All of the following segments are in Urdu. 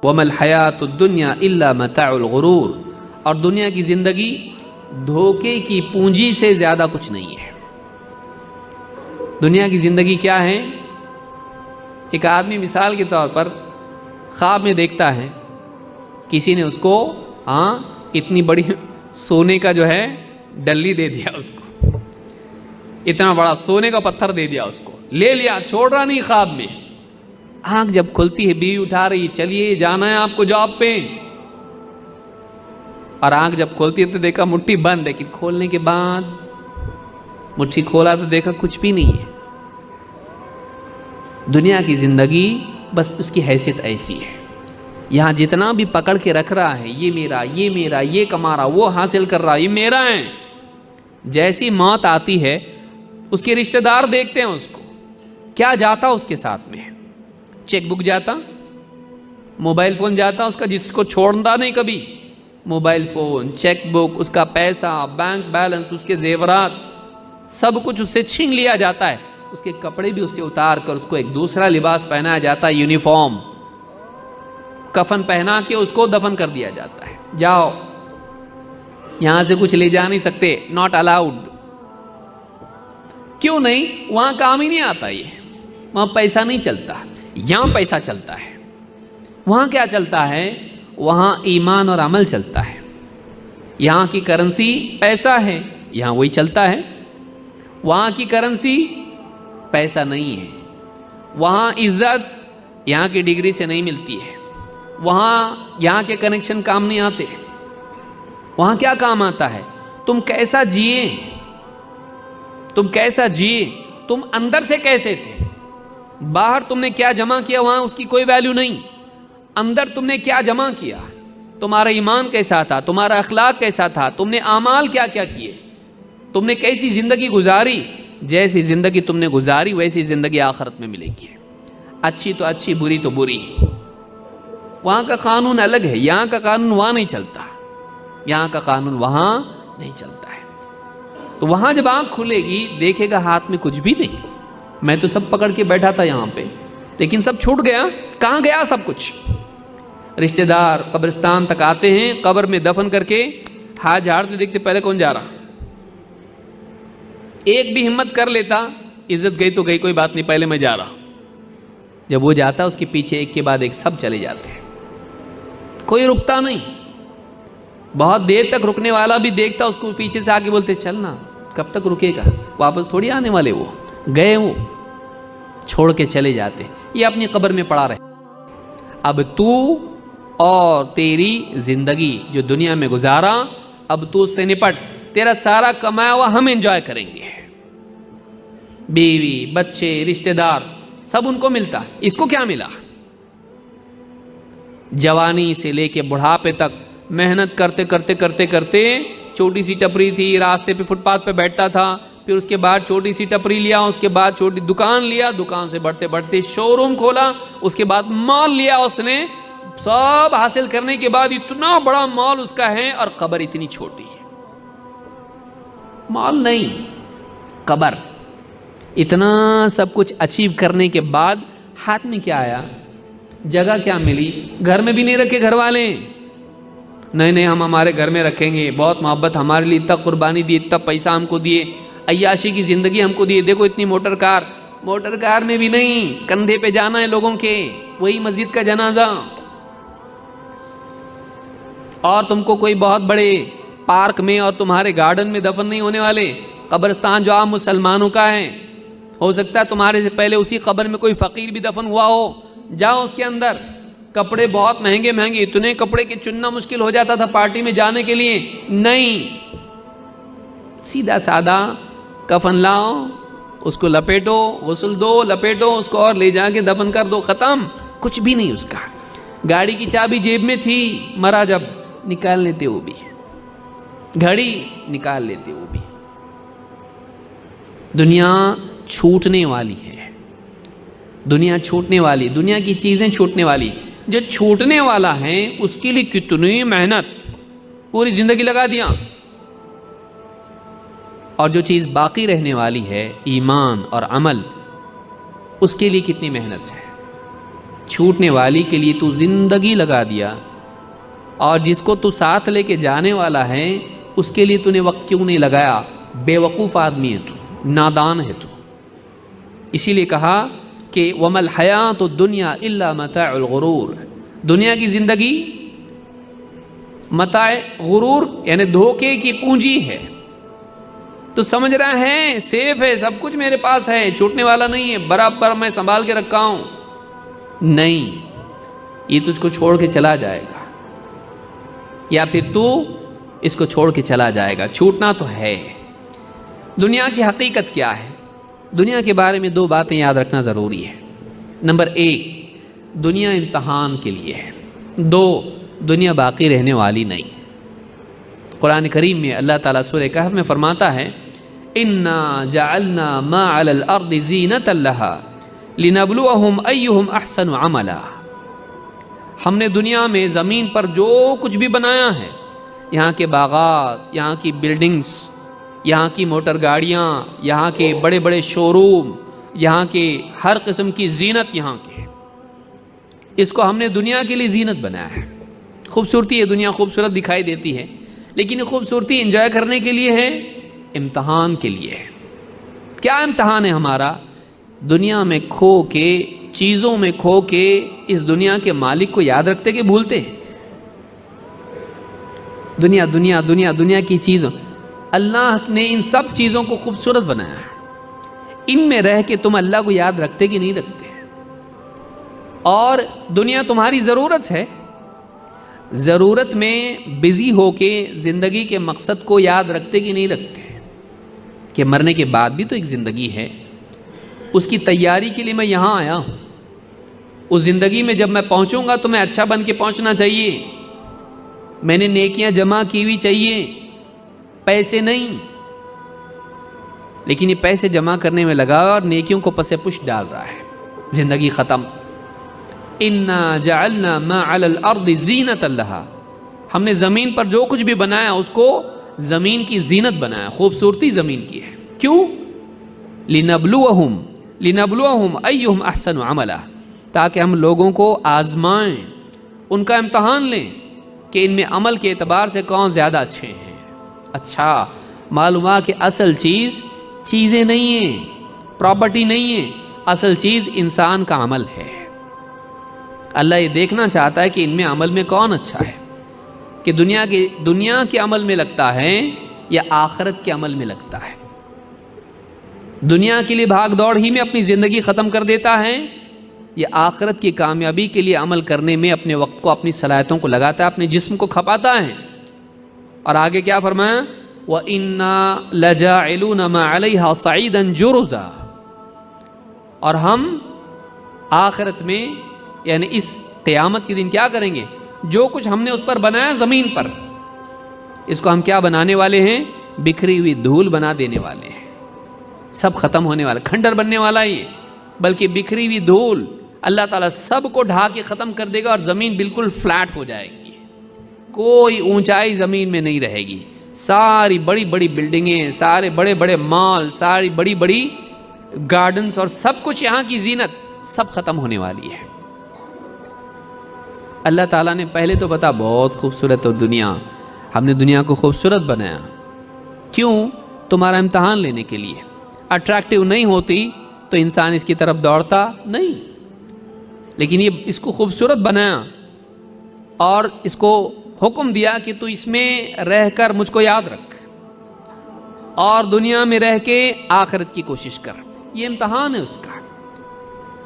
وَمَا الْحَيَاةُ الدُّنْيَا إِلَّا مَتَاعُ الْغُرُورِ، اور دنیا کی زندگی دھوکے کی پونجی سے زیادہ کچھ نہیں ہے۔ دنیا کی زندگی کیا ہے؟ ایک آدمی مثال کے طور پر خواب میں دیکھتا ہے کسی نے اس کو اتنی بڑی سونے کا جو ہے ڈلی دے دیا، اس کو اتنا بڑا سونے کا پتھر دے دیا، اس کو لے لیا، چھوڑ رہا نہیں۔ خواب میں آنکھ جب کھلتی ہے، بیوی اٹھا رہی، چلیے جانا ہے آپ کو جاب پہ، اور آنکھ جب کھولتی ہے تو دیکھا مٹھی بند ہے، لیکن کھولنے کے بعد مٹھی کھولا تو دیکھا کچھ بھی نہیں ہے۔ دنیا کی زندگی بس اس کی حیثیت ایسی ہے، یہاں جتنا بھی پکڑ کے رکھ رہا ہے، یہ میرا، یہ میرا، یہ کما رہا، وہ حاصل کر رہا، یہ میرا ہے۔ جیسی موت آتی ہے اس کے رشتہ دار دیکھتے ہیں اس کو، کیا جاتا اس کے ساتھ میں؟ چیک بک جاتا، موبائل فون جاتا اس کا، جس کو چھوڑتا نہیں کبھی، موبائل فون، چیک بک، اس کا پیسہ، بینک بیلنس، اس کے زیورات، سب کچھ اس سے چھین لیا جاتا ہے۔ اس کے کپڑے بھی اس سے اتار کر اس کو ایک دوسرا لباس پہنایا جاتا ہے، یونیفارم، کفن پہنا کے اس کو دفن کر دیا جاتا ہے۔ جاؤ، یہاں سے کچھ لے جا نہیں سکتے، ناٹ الاؤڈ۔ کیوں نہیں؟ وہاں کام ہی نہیں آتا، یہ وہاں پیسہ نہیں چلتا، یہاں پیسہ چلتا ہے۔ وہاں کیا چلتا ہے؟ وہاں ایمان اور عمل چلتا ہے۔ یہاں کی کرنسی پیسہ ہے، یہاں وہی چلتا ہے۔ وہاں کی کرنسی پیسہ نہیں ہے، وہاں عزت یہاں کی ڈگری سے نہیں ملتی ہے، وہاں یہاں کے کنیکشن کام نہیں آتے۔ وہاں کیا کام آتا ہے؟ تم کیسا جیے، تم کیسا جیے، تم اندر سے کیسے تھے، باہر تم نے کیا جمع کیا، وہاں اس کی کوئی ویلیو نہیں۔ اندر تم نے کیا جمع کیا، تمہارا ایمان کیسا تھا، تمہارا اخلاق کیسا تھا، تم نے اعمال کیا کیا کیے، تم نے کیسی زندگی گزاری۔ جیسی زندگی تم نے گزاری ویسی زندگی آخرت میں ملے گی، اچھی تو اچھی، بری تو بری۔ وہاں کا قانون الگ ہے، یہاں کا قانون وہاں نہیں چلتا، یہاں کا قانون وہاں نہیں چلتا ہے۔ تو وہاں جب آنکھ کھلے گی دیکھے گا ہاتھ میں کچھ بھی نہیں۔ میں تو سب پکڑ کے بیٹھا تھا یہاں پہ، لیکن سب چھوٹ گیا۔ کہاں گیا سب کچھ؟ رشتہ دار قبرستان تک آتے ہیں، قبر میں دفن کر کے ہاتھ جھاڑتے دیکھتے پہلے کون جا رہا۔ ایک بھی ہمت کر لیتا، عزت گئی تو گئی، کوئی بات نہیں، پہلے میں جا رہا۔ جب وہ جاتا اس کے پیچھے ایک کے بعد ایک سب چلے جاتے ہیں، کوئی رکتا نہیں۔ بہت دیر تک رکنے والا بھی دیکھتا اس کو، پیچھے سے آگے بولتے چلنا، کب تک رکے گا، واپس تھوڑی آنے والے، وہ گئے، وہ چھوڑ کے چلے جاتے۔ یہ اپنی قبر میں پڑا رہے۔ اب تو اور تیری زندگی جو دنیا میں گزارا، اب تو اس سے نپٹ، تیرا سارا کمایا ہوا ہم انجوائے کریں گے۔ بیوی، بچے، رشتہ دار، سب ان کو ملتا، اس کو کیا ملا؟ جوانی سے لے کے بڑھاپے تک محنت کرتے کرتے کرتے کرتے، چھوٹی سی ٹپری تھی، راستے پہ فٹ پاتھ پہ بیٹھتا تھا، پھر اس کے بعد چھوٹی سی ٹپری لیا، اس کے بعد چھوٹی دکان لیا، دکان سے بڑھتے بڑھتے شو روم کھولا، اس کے بعد مال لیا اس نے، سب حاصل کرنے کے بعد اتنا بڑا مال اس کا ہے، اور قبر اتنی چھوٹی ہے۔ مال نہیں، قبر۔ اتنا سب کچھ اچیو کرنے کے بعد ہاتھ میں کیا آیا؟ جگہ کیا ملی؟ گھر میں بھی نہیں رکھے گھر والے، نہیں ہم ہمارے گھر میں رکھیں گے، بہت محبت، ہمارے لیے اتنا قربانی دی، اتنا پیسہ ہم کو دیے، عیاشی کی زندگی ہم کو دیے، دیکھو اتنی موٹر کار میں بھی نہیں، کندھے پہ جانا ہے لوگوں کے، وہی مسجد کا جنازہ۔ اور تم کو کوئی بہت بڑے پارک میں اور تمہارے گارڈن میں دفن نہیں ہونے والے، قبرستان جو عام مسلمانوں کا ہے، ہو سکتا ہے تمہارے سے پہلے اسی قبر میں کوئی فقیر بھی دفن ہوا ہو، جاؤ اس کے اندر۔ کپڑے بہت مہنگے مہنگے، اتنے کپڑے کہ چننا مشکل ہو جاتا تھا پارٹی میں جانے کے لیے، نہیں، سیدھا سادہ کفن لاؤ، اس کو لپیٹو، غسل دو، لپیٹو اس کو اور لے جا کے دفن کر دو، ختم، کچھ بھی نہیں اس کا۔ گاڑی کی چابی جیب میں تھی، مرا جب نکال لیتے وہ بھی، گھڑی نکال لیتے وہ بھی۔ دنیا چھوٹنے والی ہے، دنیا چھوٹنے والی، دنیا کی چیزیں چھوٹنے والی۔ جو چھوٹنے والا ہے اس کے لیے کتنی محنت، پوری زندگی لگا دیا، اور جو چیز باقی رہنے والی ہے ایمان اور عمل، اس کے لیے کتنی محنت ہے۔ چھوٹنے والی کے لیے تو زندگی لگا دیا، اور جس کو تو ساتھ لے کے جانے والا ہے اس کے لیے تو نے وقت کیوں نہیں لگایا؟ بے وقوف آدمی ہے تو، نادان ہے تو۔ اسی لیے کہا کہ وَمَا الْحَيَاةُ الدُّنْيَا إِلَّا مَتَاعُ الْغُرُورِ، دنیا کی زندگی متاع غرور یعنی دھوکے کی پونجی ہے۔ تو سمجھ رہا ہے سیف ہے، سب کچھ میرے پاس ہے، چھوٹنے والا نہیں ہے، برابر میں سنبھال کے رکھا ہوں، نہیں، یہ تجھ کو چھوڑ کے چلا جائے گا، یا پھر تو اس کو چھوڑ کے چلا جائے گا، چھوٹنا تو ہے۔ دنیا کی حقیقت کیا ہے؟ دنیا کے بارے میں 2 باتیں یاد رکھنا ضروری ہے۔ نمبر 1، دنیا امتحان کے لیے ہے۔ 2، دنیا باقی رہنے والی نہیں۔ قرآن کریم میں اللہ تعالیٰ سورہ کہف میں فرماتا ہے اِنَّا جَعَلْنَا مَا عَلَى الْأَرْضِ زِينَةً لَهَا لِنَبْلُوَهُمْ أَيُّهُمْ أَحْسَنُ عَمَلًا، ہم نے دنیا میں زمین پر جو کچھ بھی بنایا ہے، یہاں کے باغات، یہاں کی بلڈنگز، یہاں کی موٹر گاڑیاں، یہاں کے بڑے بڑے شو روم، یہاں کے ہر قسم کی زینت یہاں کی ہے، اس کو ہم نے دنیا کے لیے زینت بنایا ہے۔ خوبصورتی ہے، دنیا خوبصورت دکھائی دیتی ہے، لیکن یہ خوبصورتی انجوائے کرنے کے لیے ہے؟ امتحان کے لیے ہے۔ کیا امتحان ہے ہمارا؟ دنیا میں کھو کے، چیزوں میں کھو کے اس دنیا کے مالک کو یاد رکھتے کہ بھولتے؟ دنیا دنیا دنیا دنیا کی چیزوں، اللہ نے ان سب چیزوں کو خوبصورت بنایا ہے، ان میں رہ کے تم اللہ کو یاد رکھتے کہ نہیں رکھتے؟ اور دنیا تمہاری ضرورت ہے، ضرورت میں بزی ہو کے زندگی کے مقصد کو یاد رکھتے کہ نہیں رکھتے؟ کہ مرنے کے بعد بھی تو ایک زندگی ہے، اس کی تیاری کے لیے میں یہاں آیا ہوں، اس زندگی میں جب میں پہنچوں گا تو میں اچھا بن کے پہنچنا چاہیے، میں نے نیکیاں جمع کی ہوئی چاہیے، پیسے نہیں۔ لیکن یہ پیسے جمع کرنے میں لگا اور نیکیوں کو پس پش ڈال رہا ہے، زندگی ختم۔ اِنَّا جَعَلْنَا مَا عَلَى الْأَرْضِ زِينَةً لَهَا، ہم نے زمین پر جو کچھ بھی بنایا اس کو زمین کی زینت بنایا، خوبصورتی زمین کی ہے۔ کیوں؟ لِنَبْلُوَهُمْ أَيُّهُمْ أَحْسَنُ عَمَلًا، تاکہ ہم لوگوں کو آزمائیں، ان کا امتحان لیں کہ ان میں عمل کے اعتبار سے کون زیادہ اچھے ہیں۔ اچھا معلوم ہوا کہ اصل چیز چیزیں نہیں ہیں، پراپرٹی نہیں ہے، اصل چیز انسان کا عمل ہے۔ اللہ یہ دیکھنا چاہتا ہے کہ ان میں عمل میں کون اچھا ہے، کہ دنیا کے عمل میں لگتا ہے یا آخرت کے عمل میں لگتا ہے، دنیا کے لیے بھاگ دوڑ ہی میں اپنی زندگی ختم کر دیتا ہے، یا آخرت کی کامیابی کے لیے عمل کرنے میں اپنے وقت کو، اپنی صلاحیتوں کو لگاتا ہے، اپنے جسم کو کھپاتا ہے۔ اور آگے کیا فرمایا؟ وَإِنَّا لَجَاعِلُونَ مَا عَلَيْهَا صَعِيدًا جُرُزًا، اور ہم آخرت میں یعنی اس قیامت کے دن کیا کریں گے؟ جو کچھ ہم نے اس پر بنایا زمین پر، اس کو ہم کیا بنانے والے ہیں؟ بکھری ہوئی دھول بنا دینے والے ہیں، سب ختم ہونے والا، کھنڈر بننے والا ہی ہے، بلکہ بکھری ہوئی دھول اللہ تعالیٰ سب کو ڈھا کے ختم کر دے گا، اور زمین بالکل فلیٹ ہو جائے گی، کوئی اونچائی زمین میں نہیں رہے گی، ساری بڑی بڑی بلڈنگیں، سارے بڑے بڑے مال، ساری بڑی بڑی گارڈنز اور سب کچھ یہاں کی زینت سب ختم ہونے والی ہے۔ اللہ تعالیٰ نے پہلے تو بتا بہت خوبصورت ہو دنیا، ہم نے دنیا کو خوبصورت بنایا، کیوں؟ تمہارا امتحان لینے کے لیے۔ اٹریکٹیو نہیں ہوتی تو انسان اس کی طرف دوڑتا نہیں، لیکن یہ اس کو خوبصورت بنایا اور اس کو حکم دیا کہ تو اس میں رہ کر مجھ کو یاد رکھ، اور دنیا میں رہ کے آخرت کی کوشش کر۔ یہ امتحان ہے اس کا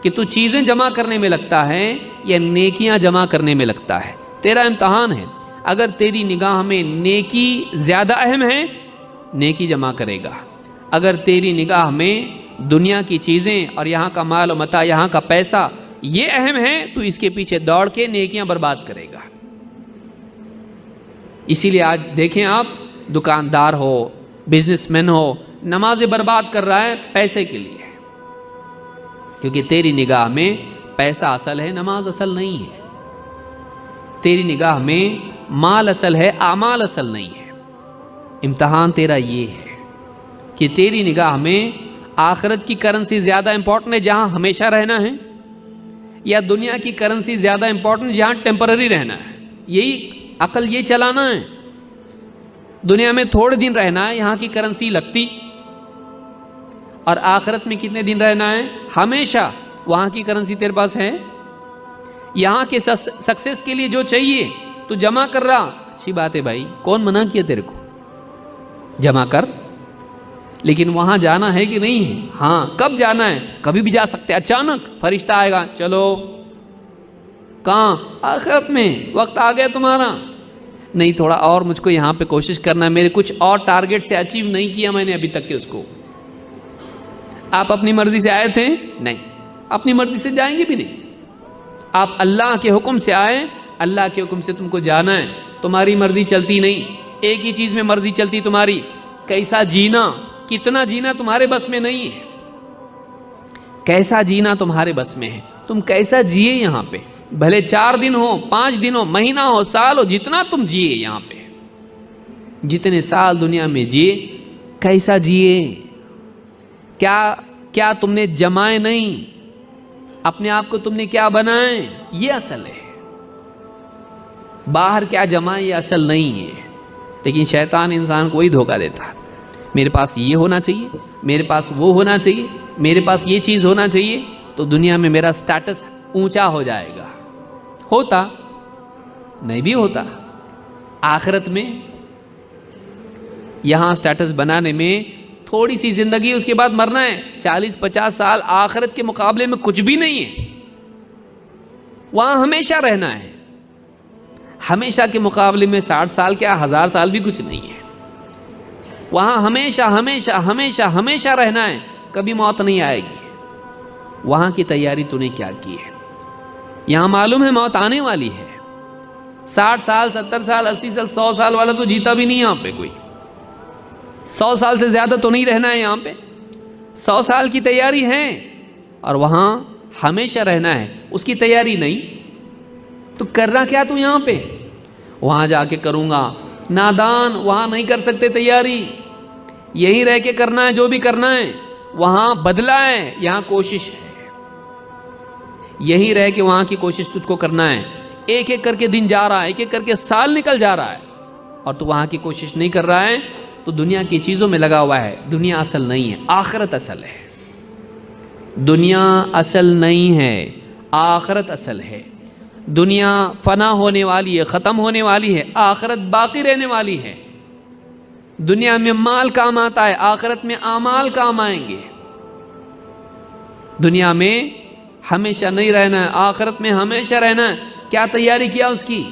کہ تو چیزیں جمع کرنے میں لگتا ہے یا نیکیاں جمع کرنے میں لگتا ہے، تیرا امتحان ہے۔ اگر تیری نگاہ میں نیکی زیادہ اہم ہے، نیکی جمع کرے گا، اگر تیری نگاہ میں دنیا کی چیزیں اور یہاں کا مال و متاع، یہاں کا پیسہ یہ اہم ہے، تو اس کے پیچھے دوڑ کے نیکیاں برباد کرے گا۔ اسی لیے آج دیکھیں آپ، دکاندار ہو، بزنس مین ہو، نمازیں برباد کر رہا ہے پیسے کے لیے، کیونکہ تیری نگاہ میں پیسہ اصل ہے، نماز اصل نہیں ہے، تیری نگاہ میں مال اصل ہے، اعمال اصل نہیں ہے۔ امتحان تیرا یہ ہے کہ تیری نگاہ میں آخرت کی کرنسی زیادہ امپورٹنٹ ہے جہاں ہمیشہ رہنا ہے، یا دنیا کی کرنسی زیادہ امپورٹنٹ جہاں ٹیمپرری رہنا ہے؟ یہی عقل یہ چلانا ہے. دنیا میں تھوڑے دن رہنا ہے، یہاں کی کرنسی لگتی، اور آخرت میں کتنے دن رہنا ہے؟ ہمیشہ. وہاں کی کرنسی تیرے پاس ہے؟ یہاں کے سکسیس کے لیے جو چاہیے تو جمع کر رہا، اچھی بات ہے بھائی، کون منع کیا تیرے کو؟ جمع کر. لیکن وہاں جانا ہے کہ نہیں ہے؟ ہاں. کب جانا ہے؟ کبھی بھی جا سکتے. اچانک فرشتہ آئے گا، چلو. کہاں؟ آخرت میں. وقت آ گیا تمہارا. نہیں، تھوڑا اور مجھ کو یہاں پہ کوشش کرنا ہے، میرے کچھ اور ٹارگٹ سے اچیو نہیں کیا میں نے ابھی تک کہ اس کو. آپ اپنی مرضی سے آئے تھے؟ نہیں. اپنی مرضی سے جائیں گے بھی نہیں. آپ اللہ کے حکم سے آئے، اللہ کے حکم سے تم کو جانا ہے. تمہاری مرضی چلتی نہیں. ایک ہی چیز میں مرضی چلتی تمہاری، کیسا جینا، کتنا جینا تمہارے بس میں نہیں ہے. کیسا جینا تمہارے بس میں ہے. تم کیسا جیے یہاں پہ، بھلے 4 دن ہو، 5 دن ہو، مہینہ ہو، سال ہو، جتنا تم جیے یہاں پہ، جتنے سال دنیا میں جیے، کیسا جیے. کیا تم نے جمائے نہیں، اپنے آپ کو تم نے کیا بنائے، یہ اصل ہے. باہر کیا جمائے یہ اصل نہیں ہے. لیکن شیطان انسان کو وہی دھوکہ دیتا ہے. میرے پاس یہ ہونا چاہیے، میرے پاس وہ ہونا چاہیے، میرے پاس یہ چیز ہونا چاہیے تو دنیا میں میرا سٹیٹس اونچا ہو جائے گا. ہوتا نہیں بھی ہوتا. آخرت میں یہاں سٹیٹس بنانے میں تھوڑی سی زندگی، اس کے بعد مرنا ہے. 40-50 سال آخرت کے مقابلے میں کچھ بھی نہیں ہے. وہاں ہمیشہ رہنا ہے. ہمیشہ کے مقابلے میں 60 سال کیا 1000 سال بھی کچھ نہیں ہے. وہاں ہمیشہ ہمیشہ ہمیشہ ہمیشہ رہنا ہے، کبھی موت نہیں آئے گی. وہاں کی تیاری تو نے کیا کی ہے؟ یہاں معلوم ہے موت آنے والی ہے. 60 سال 70 سال 80 سال 100 سال والا تو جیتا بھی نہیں یہاں پہ کوئی. 100 سال سے زیادہ تو نہیں رہنا ہے یہاں پہ. 100 سال کی تیاری ہے، اور وہاں ہمیشہ رہنا ہے، اس کی تیاری نہیں. تو کرنا کیا تو یہاں پہ؟ وہاں جا کے کروں گا. نادان، وہاں نہیں کر سکتے تیاری. یہی رہ کے کرنا ہے جو بھی کرنا ہے. وہاں بدلہ ہے، یہاں کوشش ہے. یہی رہ کے وہاں کی کوشش تجھ کو کرنا ہے. ایک ایک کر کے دن جا رہا ہے، ایک ایک کر کے سال نکل جا رہا ہے، اور تو وہاں کی کوشش نہیں کر رہا ہے، تو دنیا کی چیزوں میں لگا ہوا ہے. دنیا اصل نہیں ہے، آخرت اصل ہے. دنیا اصل نہیں ہے، آخرت اصل ہے. دنیا فنا ہونے والی ہے، ختم ہونے والی ہے. آخرت باقی رہنے والی ہے. دنیا میں مال کام آتا ہے، آخرت میں اعمال کام آئیں گے. دنیا میں ہمیشہ نہیں رہنا ہے، آخرت میں ہمیشہ رہنا ہے. کیا تیاری کیا اس کی؟